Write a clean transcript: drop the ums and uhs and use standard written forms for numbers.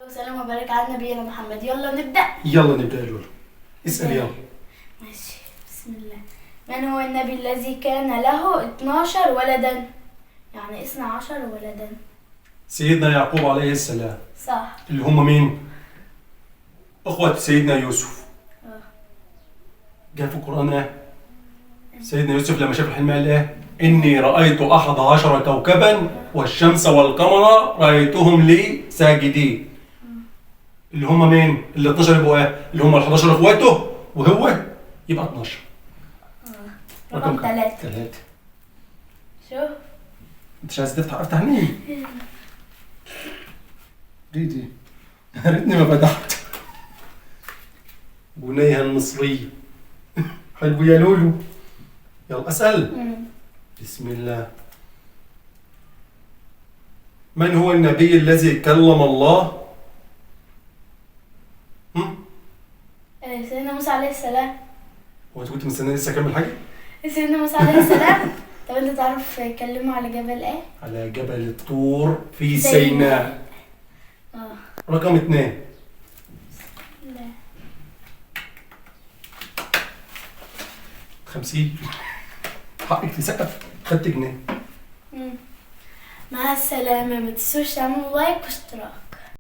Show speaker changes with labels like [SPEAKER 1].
[SPEAKER 1] وسلم وبارك على نبينا محمد. يلا نبدأ.
[SPEAKER 2] يلا نبدأ الأولى. اسأل يلا.
[SPEAKER 1] ماشي، بسم الله. من هو النبي الذي كان له 12 ولدا؟ يعني 12 ولدا.
[SPEAKER 2] سيدنا يعقوب عليه السلام.
[SPEAKER 1] صح.
[SPEAKER 2] اللي هم مين؟ أخوة سيدنا يوسف. جاء في القرآن إيه؟ سيدنا يوسف لما شاف الحلم قال إيه؟ إني رأيت 11 كوكبا والشمس والقمر رأيتهم لي ساجدين. اللي هم مين؟ اللي 12 يبقوا إيه؟ اللي هم ال 11 إخواته وهو يبقى 12.
[SPEAKER 1] رقم 3.
[SPEAKER 2] 3.
[SPEAKER 1] شوف.
[SPEAKER 2] أنت مش عايز تفتح؟ أفتح مين؟ دي يا ريتني ما فتحت. بنيها المصرية. حلو يا لولو. يلا أسأل. بسم الله. من هو النبي الذي كلم الله؟
[SPEAKER 1] سيدنا موسى عليه السلام.
[SPEAKER 2] هو أنت كنت مستني لسه أكمل حاجة؟
[SPEAKER 1] سيدنا موسى عليه السلام. طب أنت تعرف كلمه على جبل إيه؟
[SPEAKER 2] على جبل الطور في سيناء. رقم 2.
[SPEAKER 1] لا.
[SPEAKER 2] 50. حقك تسقف. خدت جنيه.
[SPEAKER 1] مع السلامة، ما تنسوش تعملوا لايك واشتراك.